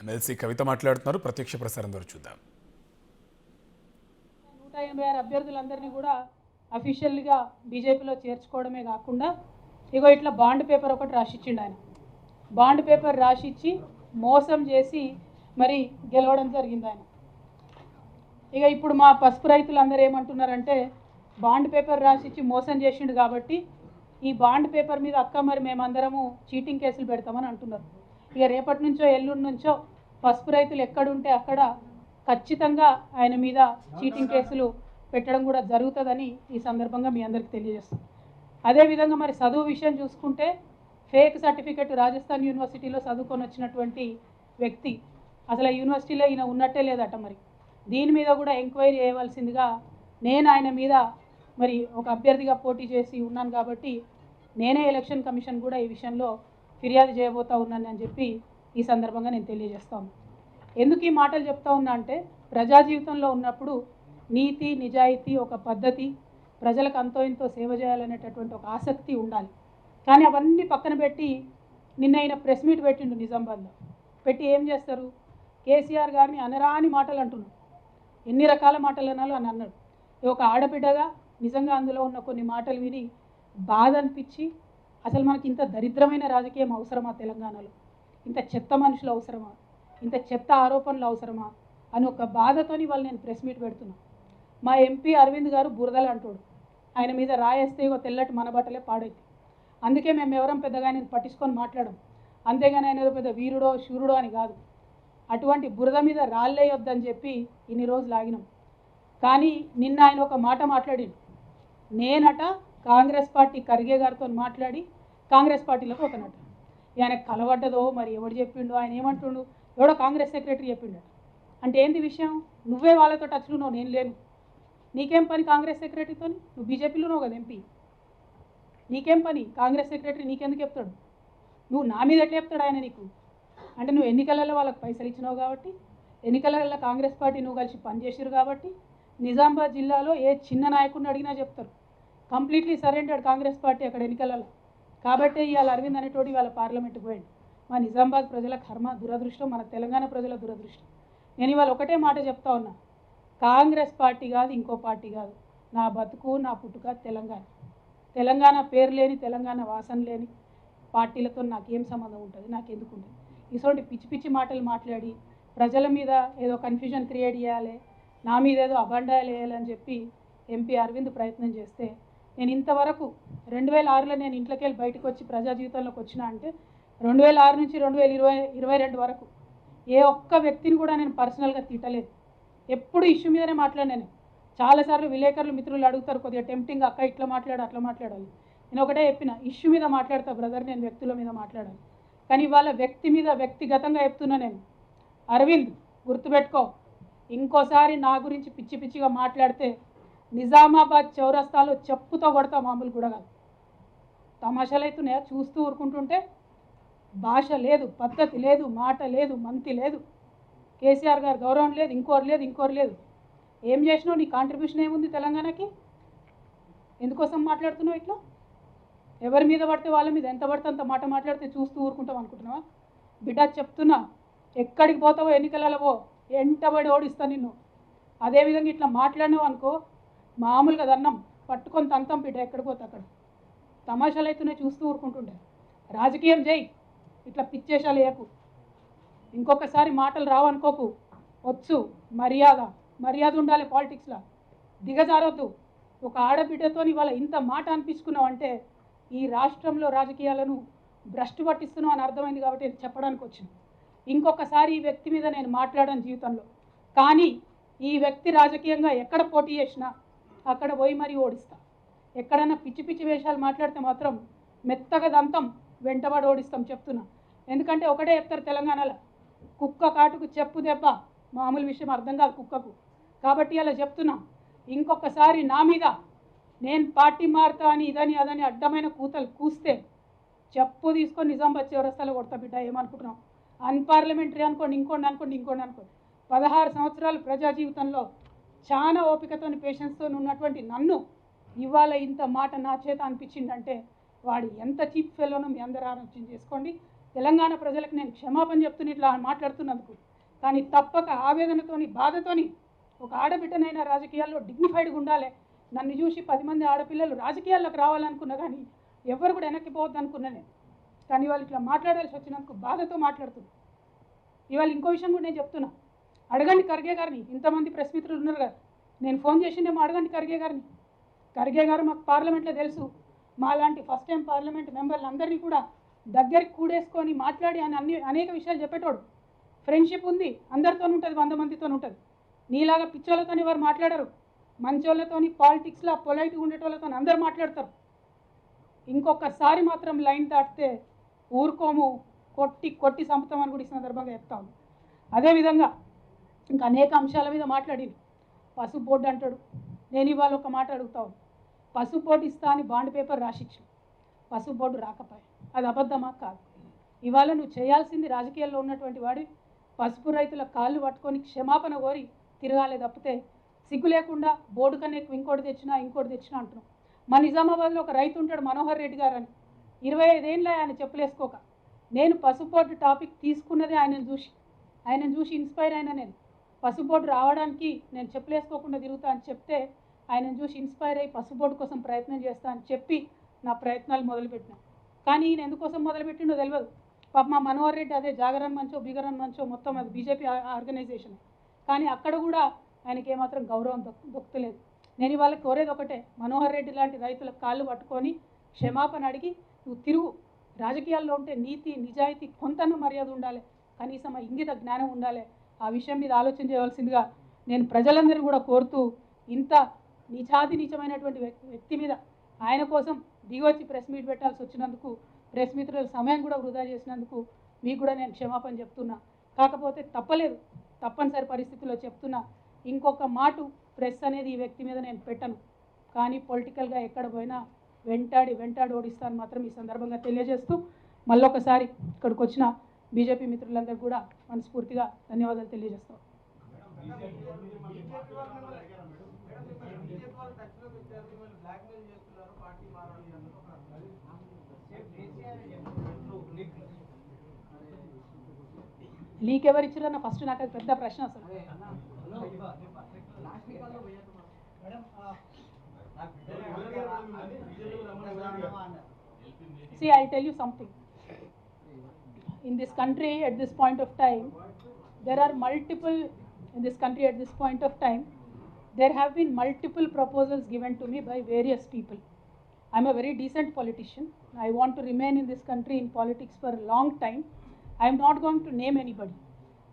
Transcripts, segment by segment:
MLC కవిత మాట్లాడుతున్నారు. ప్రత్యక్ష ప్రసారం ద్వారా చూద్దాం. 186 అభ్యర్థులందరినీ కూడా అఫీషియల్గా బీజేపీలో చేర్చుకోవడమే కాకుండా ఇగో ఇట్లా బాండ్ పేపర్ ఒకటి రాసిచ్చిండు ఆయన. బాండ్ పేపర్ రాసిచ్చి మోసం చేసి మరి గెలవడం జరిగింది ఆయన. ఇక ఇప్పుడు మా పసుపు రైతులందరూ ఏమంటున్నారంటే బాండ్ పేపర్ రాసిచ్చి మోసం చేసిండు కాబట్టి ఈ బాండ్ పేపర్ మీద అక్క మరి మేమందరము చీటింగ్ కేసులు పెడతామని అంటున్నారు. ఇక రేపటి నుంచో ఎల్లుండి నుంచో పసుపు రైతులు ఎక్కడుంటే అక్కడ ఖచ్చితంగా ఆయన మీద చీటింగ్ కేసులు పెట్టడం కూడా జరుగుతుందని ఈ సందర్భంగా మీ అందరికీ తెలియజేస్తాం. అదేవిధంగా మరి చదువు విషయం చూసుకుంటే ఫేక్ సర్టిఫికెట్ రాజస్థాన్ యూనివర్సిటీలో చదువుకొని వచ్చినటువంటి వ్యక్తి అసలు ఆ యూనివర్సిటీలో ఈయన ఉన్నట్టే లేదట. మరి దీని మీద కూడా ఎంక్వైరీ చేయవలసిందిగా నేను ఆయన మీద మరి ఒక అభ్యర్థిగా పోటీ చేసి ఉన్నాను కాబట్టి నేనే ఎలక్షన్ కమిషన్ కూడా ఈ విషయంలో ఫిర్యాదు చేయబోతా ఉన్నాను అని చెప్పి ఈ సందర్భంగా నేను తెలియజేస్తాను. ఎందుకు ఈ మాటలు చెప్తా ఉన్నా అంటే ప్రజా జీవితంలో ఉన్నప్పుడు నీతి నిజాయితీ ఒక పద్ధతి, ప్రజలకు అంతో ఇంతో సేవ చేయాలనేటటువంటి ఒక ఆసక్తి ఉండాలి. కానీ అవన్నీ పక్కన పెట్టి నిన్న ఆయన ప్రెస్ మీట్ పెట్టిండు నిజామాబాద్లో. పెట్టి ఏం చేస్తారు, కేసీఆర్ గారిని అనరాని మాటలు అంటున్నాడు. ఎన్ని రకాల మాటలు అనాలో అని అన్నాడు. ఒక ఆడబిడ్డగా నిజంగా అందులో ఉన్న కొన్ని మాటలు విని బాధ అనిపించి అసలు మనకి ఇంత దరిద్రమైన రాజకీయం అవసరమా, తెలంగాణలో ఇంత చెత్త మనుషులు అవసరమా, ఇంత చెత్త ఆరోపణలు అవసరమా అని ఒక బాధతోని వాళ్ళు నేను ప్రెస్ మీట్ పెడుతున్నా. మా ఎంపీ అరవింద్ గారు బురదలు అంటాడు, ఆయన మీద రాయేస్తే ఇగో తెల్లటి మన బట్టలే పాడైతే. అందుకే మేము ఎవరం పెద్దగా ఆయన పట్టించుకొని మాట్లాడడం, అంతేగాని ఆయన ఏదో పెద్ద వీరుడో శూరుడో అని కాదు. అటువంటి బురద మీద రాళ్ళేయొద్దని చెప్పి ఇన్ని రోజులు ఆగినాం. కానీ నిన్న ఆయన ఒక మాట మాట్లాడిండు, నేనట కాంగ్రెస్ పార్టీ ఖర్గే గారితో మాట్లాడి కాంగ్రెస్ పార్టీలోకి పోతానట. ఆయన కలవడ్డదో మరి ఎవడు చెప్పిండో, ఆయన ఏమంటుండు, ఎవడో కాంగ్రెస్ సెక్రటరీ చెప్పిండట. అంటే ఏంటి విషయం, నువ్వే వాళ్ళతో టచ్లో ఉన్నావు, నేను లేను. నీకేం పని కాంగ్రెస్ సెక్రటరీతో, నువ్వు బీజేపీలో ఉన్నావు కదా ఎంపీ, నీకేం పని కాంగ్రెస్ సెక్రటరీ నీకెందుకు చెప్తాడు, నువ్వు నా మీద ఎట్లా చెప్తాడు ఆయన నీకు. అంటే నువ్వు ఎన్నికలలో వాళ్ళకి పైసలు ఇచ్చినావు కాబట్టి, ఎన్నికలలో కాంగ్రెస్ పార్టీ నువ్వు కలిసి పనిచేసారు కాబట్టి నిజామాబాద్ జిల్లాలో ఏ చిన్న నాయకుడిని అడిగినా చెప్తారు కంప్లీట్లీ సరెండర్డ్ కాంగ్రెస్ పార్టీ అక్కడ ఎన్నికలలో. కాబట్టి ఇవాళ అరవింద్ అనేటోడు ఇవాళ పార్లమెంట్కి పోయాడు. మా నిజామాబాద్ ప్రజల కర్మ, దురదృష్టం, మన తెలంగాణ ప్రజల దురదృష్టం. నేను ఇవాళ ఒకటే మాట చెప్తా ఉన్నా, కాంగ్రెస్ పార్టీ కాదు, ఇంకో పార్టీ కాదు, నా బతుకు నా పుట్టుక తెలంగాణ. తెలంగాణ పేరు లేని, తెలంగాణ వాసన లేని పార్టీలతో నాకేం సంబంధం ఉంటుంది, నాకెందుకు ఉంటుంది. ఇటువంటి పిచ్చి పిచ్చి మాటలు మాట్లాడి ప్రజల మీద ఏదో కన్ఫ్యూజన్ క్రియేట్ చేయాలి, నా మీద ఏదో అబండాలు వేయాలని చెప్పి ఎంపీ అరవింద్ ప్రయత్నం చేస్తే, నేను ఇంతవరకు 2006లో నేను ఇంట్లోకి వెళ్ళి బయటకు వచ్చి ప్రజా జీవితంలోకి వచ్చినా అంటే 2006 నుంచి 2022 వరకు ఏ ఒక్క వ్యక్తిని కూడా నేను పర్సనల్గా తిట్టలేదు. ఎప్పుడు ఇష్యూ మీదనే మాట్లాడినాను. చాలాసార్లు విలేకరులు మిత్రులు అడుగుతారు, కొద్దిగా టెంప్టింగ్ అక్క ఇట్లా మాట్లాడు అట్లా మాట్లాడాలి. నేను ఒకటే చెప్పిన, ఇష్యూ మీద మాట్లాడతా బ్రదర్, నేను వ్యక్తుల మీద మాట్లాడాలి. కానీ వాళ్ళ వ్యక్తి మీద వ్యక్తిగతంగా చెప్తున్నా నేను. అరవింద్ గుర్తుపెట్టుకో, ఇంకోసారి నా గురించి పిచ్చి పిచ్చిగా మాట్లాడితే నిజామాబాద్ చౌరస్తాలో చెప్పుతో కొడతా, మామూలు కూడా కాదు. తమాషాలు అవుతున్నాయా చూస్తూ ఊరుకుంటుంటే? భాష లేదు, పద్ధతి లేదు, మాట లేదు, మంతి లేదు, కేసీఆర్ గారు గౌరవం లేదు, ఇంకోరు లేదు. ఏం చేసినావు, నీ కాంట్రిబ్యూషన్ ఏముంది తెలంగాణకి? ఎందుకోసం మాట్లాడుతున్నావు ఇట్లా? ఎవరి మీద పడితే వాళ్ళ మీద ఎంత పడితే అంత మాట మాట్లాడితే చూస్తూ ఊరుకుంటాం అనుకుంటున్నావా? బిడ్డ చెప్తున్నా, ఎక్కడికి పోతావో ఎన్నికలలో ఎంటబడి ఓడిస్తా నిన్ను. అదేవిధంగా ఇట్లా మాట్లాడినావు అనుకో, మామూలుగా దన్నం పట్టుకొని తంతం బిడ్డ, ఎక్కడికి పోతే అక్కడ. తమాషాలు అవుతున్నాయి చూస్తూ ఊరుకుంటుంటే. రాజకీయం చేయి, ఇట్లా పిచ్చేషాలు వేయకు. ఇంకొకసారి మాటలు రావనుకోకు, వచ్చు మర్యాద ఉండాలి పాలిటిక్స్లో, దిగజారొద్దు. ఒక ఆడబిడ్డతో ఇవాళ ఇంత మాట అనిపించుకున్నావు అంటే ఈ రాష్ట్రంలో రాజకీయాలను భ్రష్టు పట్టిస్తున్నావు అని అర్థమైంది కాబట్టి చెప్పడానికి వచ్చింది. ఇంకొకసారి ఈ వ్యక్తి మీద నేను మాట్లాడాను జీవితంలో, కానీ ఈ వ్యక్తి రాజకీయంగా ఎక్కడ పోటీ చేసినా అక్కడ పోయి మరీ ఓడిస్తా. ఎక్కడన్నా పిచ్చి పిచ్చి వేషాలు మాట్లాడితే మాత్రం మెత్తగా దంతం వెంటబడి ఓడిస్తాం చెప్తున్నా. ఎందుకంటే ఒకటే చెప్తారు తెలంగాణలో, కుక్క కాటుకు చెప్పు దెబ్బ మామూలు విషయం అర్థం కాదు కుక్కకు. కాబట్టి అలా చెప్తున్నా, ఇంకొకసారి నా మీద నేను పార్టీ మారుతా అని ఇదని అదని అడ్డమైన కూతలు కూస్తే చెప్పు తీసుకొని నిజామాబాద్ చౌరస్తాలో కొడతా బిడ్డ. ఏమనుకుంటున్నావు? అన్పార్లమెంటరీ అనుకోండి, ఇంకోండి. 16 సంవత్సరాలు ప్రజా జీవితంలో చాలా ఓపికతో పేషెన్స్తో ఉన్నటువంటి నన్ను ఇవాళ ఇంత మాట నా చేత అనిపించిందంటే వాడు ఎంత చీప్ ఫెలోనో మీ అందరూ ఆలోచన చేసుకోండి. తెలంగాణ ప్రజలకు నేను క్షమాపణ చెప్తున్నా ఇట్లా మాట్లాడుతున్నందుకు. కానీ తప్పక ఆవేదనతోని బాధతోని ఒక ఆడబిడ్డనైనా రాజకీయాల్లో డిగ్నిఫైడ్గా ఉండాలి. నన్ను చూసి 10 మంది ఆడపిల్లలు రాజకీయాల్లోకి రావాలనుకున్నా కానీ ఎవరు కూడా వెనక్కిపోవద్దు అనుకున్నా నేను. కానీ వాళ్ళు ఇట్లా మాట్లాడాల్సి వచ్చినందుకు బాధతో మాట్లాడుతున్నా. ఇవాళ ఇంకో విషయం కూడా నేను చెప్తున్నా, అడగండి ఖర్గే గారిని. ఇంతమంది ప్రెస్ మిత్రులు ఉన్నారు కదా, నేను ఫోన్ చేసిందేమో అడగండి ఖర్గే గారిని. ఖర్గే గారు మాకు పార్లమెంట్లో తెలుసు, మాలాంటి ఫస్ట్ టైం పార్లమెంట్ మెంబర్లందరినీ కూడా దగ్గరికి కూడేసుకొని మాట్లాడి ఆయన అనేక విషయాలు చెప్పేటోడు. ఫ్రెండ్షిప్ ఉంది, అందరితో ఉంటుంది, 100 మందితో ఉంటుంది. నీలాగా పిచ్చోళ్ళతో ఎవరు మాట్లాడరు. మంచోళ్ళతోని పాలిటిక్స్లో పొలైట్గా ఉండేటోళ్ళతో అందరు మాట్లాడతారు. ఇంకొకసారి మాత్రం లైన్ దాటితే ఊరుకోము, కొట్టి కొట్టి చంపుతామని కూడా ఈ సందర్భంగా చెప్తాను. అదేవిధంగా ఇంకా అనేక అంశాల మీద మాట్లాడింది. పసుపు బోర్డు అంటాడు. నేను ఇవాళ ఒక మాట అడుగుతాను, పసుపు బోర్డు ఇస్తా అని బాండ్ పేపర్ రాసిచ్చు, పసుపు బోర్డు రాకపోయా, అది అబద్ధమా కాదు? ఇవాళ నువ్వు చేయాల్సింది రాజకీయాల్లో ఉన్నటువంటి వాడి పసుపు రైతుల కాళ్ళు పట్టుకొని క్షమాపణ కోరి తిరగాలే తప్పితే సిగ్గు లేకుండా బోర్డు కన్నా ఎక్కువ ఇంకోటి తెచ్చినా అంటున్నాం. మా నిజామాబాద్లో ఒక రైతు ఉంటాడు, మనోహర్ రెడ్డి గారు అని. 25 ఏళ్ళ ఆయన చెప్పులేసుకోక. నేను పసుపు బోర్డు టాపిక్ తీసుకున్నదే ఆయనను చూసి ఇన్స్పైర్ అయినా. నేను పసుపు బోర్డు రావడానికి నేను చెప్పులేసుకోకుండా తిరుగుతా అని చెప్తే ఆయనను చూసి ఇన్స్పైర్ అయ్యి పసుపు బోర్డు కోసం ప్రయత్నం చేస్తా అని చెప్పి నా ప్రయత్నాలు మొదలుపెట్టినా. కానీ ఈయన ఎందుకోసం మొదలుపెట్టిండో తెలియదు. పాప మా మనోహర్ రెడ్డి అదే జాగరణ మంచో బిగరణ మంచో మొత్తం అది బీజేపీ ఆర్గనైజేషన్. కానీ అక్కడ కూడా ఆయనకి ఏమాత్రం గౌరవం దొక్కలేదు. నేను ఇవాళ కోరేది ఒకటే, మనోహర్ రెడ్డి లాంటి రైతుల కాళ్ళు పట్టుకొని క్షమాపణ అడిగి నువ్వు తిరుగు. రాజకీయాల్లో ఉంటే నీతి నిజాయితీ కొంతను మర్యాద ఉండాలి, కనీసం ఆ ఇంగిత జ్ఞానం ఉండాలి. ఆ విషయం మీద ఆలోచన చేయవలసిందిగా నేను ప్రజలందరూ కూడా కోరుతూ, ఇంత నీచమైనటువంటి వ్యక్తి మీద ఆయన కోసం దిగొచ్చి ప్రెస్ మీట్ పెట్టాల్సి వచ్చినందుకు, ప్రెస్ మిత్రుల సమయం కూడా వృధా చేసినందుకు మీకు కూడా నేను క్షమాపణ చెప్తున్నా. కాకపోతే తప్పనిసరి పరిస్థితుల్లో చెప్తున్నా, ఇంకొక మాట ప్రెస్ అనేది ఈ వ్యక్తి మీద నేను పెట్టను. కానీ పొలిటికల్గా ఎక్కడ పోయినా వెంటాడి ఓడిస్తాను మాత్రం ఈ సందర్భంగా తెలియజేస్తూ, మళ్ళొకసారి ఇక్కడికి వచ్చిన బీజేపీ మిత్రులందరూ కూడా మనస్ఫూర్తిగా ధన్యవాదాలు తెలియజేస్తాం. లీక్ ఎవరు ఇచ్చారన్న ఫస్ట్ నాకు అది పెద్ద ప్రశ్న అసలు. See, I'll tell you something. In this country at this point of time, there have been multiple proposals given to me by various people. I'm a very decent politician. I want to remain in this country in politics for a long time. I'm not going to name anybody.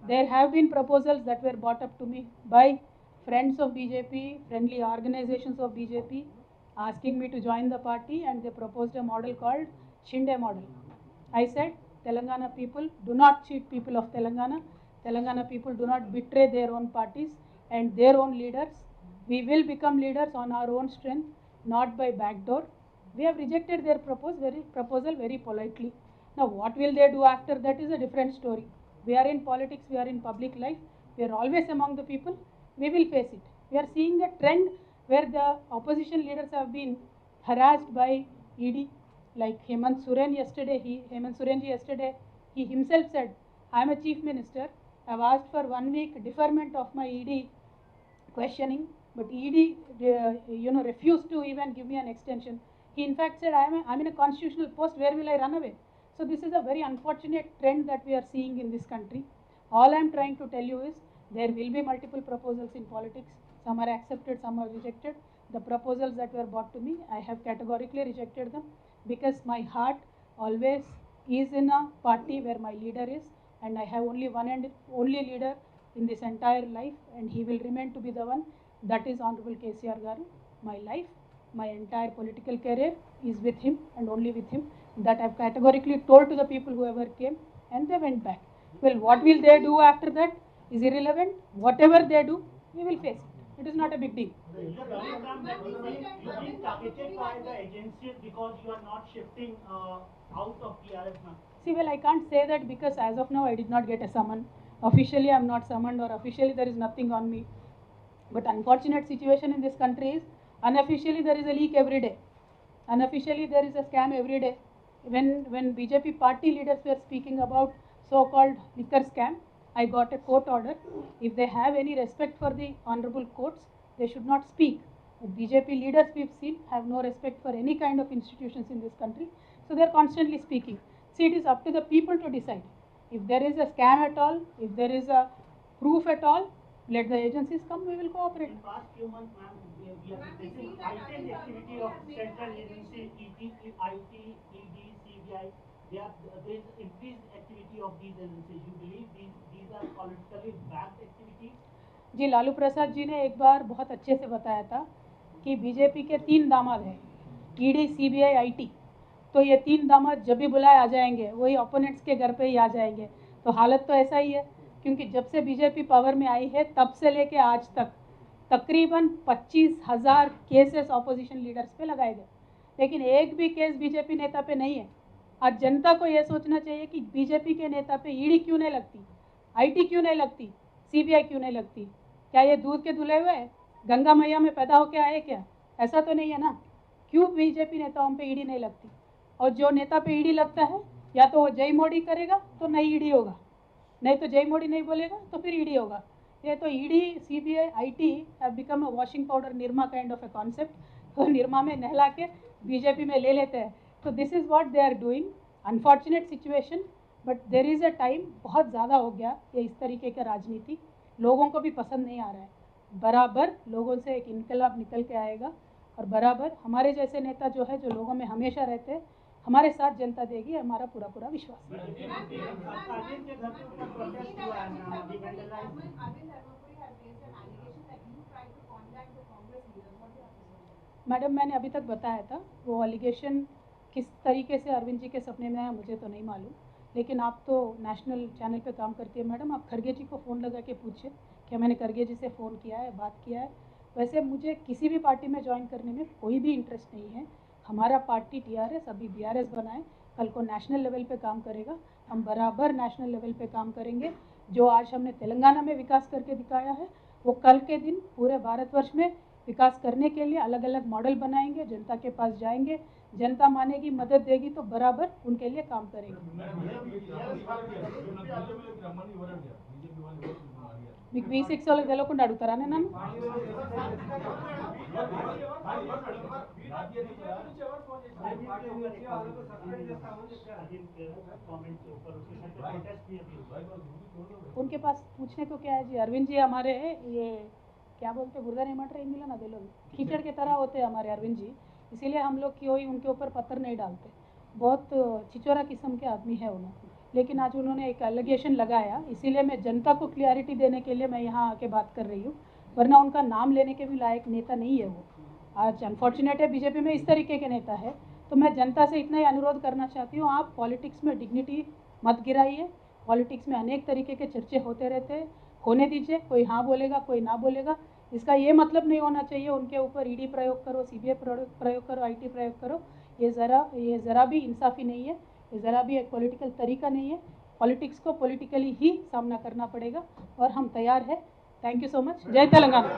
There have been proposals that were brought up to me by friends of BJP, friendly organizations of BJP, asking me to join the party, and they proposed a model called Shinde model. I said, Telangana people do not cheat people of Telangana. Telangana people do not betray their own parties and their own leaders. We will become leaders on our own strength, not by backdoor. We have rejected their proposal very politely. Now what will they do after that is a different story. We are in politics, we are in public life, we are always among the people, we will face it. We are seeing a trend where the opposition leaders have been harassed by ED, like Hemant Soren yesterday. He himself said, I am a chief minister, I have asked for 1 week deferment of my ED questioning, but ED refused to even give me an extension. He in fact said, I am in a constitutional post, where will I run away? So this is a very unfortunate trend that we are seeing in this country. All I am trying to tell you is, there will be multiple proposals in politics. Some are accepted, some are rejected. The proposals that were brought to me, I have categorically rejected them, because my heart always is in a party where my leader is, and I have only one and only leader in this entire life, and he will remain to be the one, that is Honorable KCR Garu. My life, my entire political career is with him and only with him. That I have categorically told to the people whoever came, and they went back. Well, what will they do after that is irrelevant. Whatever they do, we will face it. It is not a big deal. Is the program that you being targeted by the agencies because you are not shifting out of TRS now? See, well, I can't say that, because as of now I did not get a summon. Officially I am not summoned, or officially there is nothing on me. But unfortunate situation in this country is, unofficially there is a leak every day. Unofficially, there is a scam every day. When BJP party leaders were speaking about so-called liquor scam, I got a court order. If they have any respect for the honorable courts, they should not speak. But BJP leaders we've seen have no respect for any kind of institutions in this country, so they're constantly speaking. See, it is up to the people to decide. If there is a scam at all, if there is a proof at all, let the agencies come, we will cooperate. In past few months, ma'am, we are witnessing heightened activity of central agency, IT, ED, CBI. There is increased activity of these agencies. You believe these are politically backed activities? जी, लालू प्रसाद जी ने एक बार बहुत अच्छे से बताया था कि BJP के 3 दामाद हैं, ईडी, सीबीआई, आईटी। तो ये 3 दामाद जब भी बुलाए आ जाएंगे, वही ओपोनेंट्स के घर पे ही आ जाएंगे। तो हालत तो ऐसा ही है, क्योंकि जब से बीजेपी पावर में आई है तब से लेके आज तक तकरीबन 25,000 केसेस ऑपोजिशन लीडर्स पे लगाए गए, लेकिन एक भी केस बीजेपी नेता पे नहीं है। आज जनता को ये सोचना चाहिए कि बीजेपी के नेता पे ईडी क्यों नहीं लगती, आईटी क्यों नहीं लगती, सीबीआई क्यों नहीं लगती? क्या ये दूध के धुले हुए हैं? गंगा मैया में पैदा होके आए क्या? ऐसा तो नहीं है ना। क्यों बीजेपी नेताओं पे ईडी नहीं लगती? और जो नेता पे ईडी लगता है, या तो वो जय मोदी करेगा तो नहीं ईडी होगा, नहीं तो जय मोदी नहीं बोलेगा तो फिर ईडी होगा। ये तो ED, CBI, IT have become a washing powder Nirma kind of a concept. तो निरमा में नहला के बीजेपी में ले लेते हैं। तो this is what they are doing. Unfortunate situation, but there is a time. बहुत ज़्यादा हो गया ये इस तरीके का राजनीति, लोगों को भी पसंद नहीं आ रहा है। बराबर लोगों से एक इनकलाब निकल के आएगा, और बराबर हमारे जैसे नेता जो है, जो लोगों में हमेशा रहते हैं, हमारे साथ जनता देगी, हमारा पूरा पूरा विश्वास है। अरविंद के घर के ऊपर प्रोटेस्ट हुआ है मैम, अभी vandalized। मैडम, मैंने अभी तक बताया था, वो एलिगेशन किस तरीके से अरविंद जी के सपने में आया मुझे तो नहीं मालूम, लेकिन आप तो नेशनल चैनल पे काम करती है मैडम, आप खरगे जी को फ़ोन लगा के पूछिए कि मैंने खरगे जी से फ़ोन किया है, बात किया है। वैसे मुझे किसी भी पार्टी में ज्वाइन करने में कोई भी इंटरेस्ट नहीं है। हमारा पार्टी टीआरएस, अभी बीआरएस बनाए, कल को नेशनल लेवल पे काम करेगा। हम बराबर नेशनल लेवल पे काम करेंगे। जो आज हमने तेलंगाना में विकास करके दिखाया है, वो कल के दिन पूरे भारतवर्ष में विकास करने के लिए अलग अलग मॉडल बनाएंगे, जनता के पास जाएंगे, जनता मानेगी, मदद देगी तो बराबर उनके लिए काम करेंगे। మీకు V6 వాళ్ళకి తెలియకుండా అడుగుతారా నన్ను? उनके पास पूछने को क्या है जी? अरविंद जी हमारे ये क्या बोलते, बुर्दा नहीं मट रहे हिंदी ना दे लोग, कीचड़ के तरह होते हैं हमारे अरविंद जी, इसीलिए हम लोग कोई उनके ऊपर पत्थर नहीं डालते। बहुत छिचोरा किस्म के आदमी है उन्होंने, लेकिन आज उन्होंने एक एलिगेशन लगाया, इसीलिए मैं जनता को क्लियरिटी देने के लिए मैं यहाँ आके बात कर रही हूँ, वरना उनका नाम लेने के भी लायक नेता नहीं है वो। आज अनफॉर्चुनेट है बीजेपी में इस तरीके के नेता है। तो मैं जनता से इतना ही अनुरोध करना चाहती हूँ, आप पॉलिटिक्स में डिग्निटी मत गिराइए। पॉलिटिक्स में अनेक तरीके के चर्चे होते रहते हैं, होने दीजिए। कोई हाँ बोलेगा, कोई ना बोलेगा, इसका ये मतलब नहीं होना चाहिए उनके ऊपर ईडी प्रयोग करो, सीबीआई प्रयोग करो, आईटी प्रयोग करो। ये ज़रा भी इंसाफ़ी नहीं है, ये ज़रा भी एक पॉलिटिकल तरीका नहीं है। पॉलिटिक्स को पॉलिटिकली ही सामना करना पड़ेगा, और हम तैयार हैं। Thank you so much. जय तेलंगाना।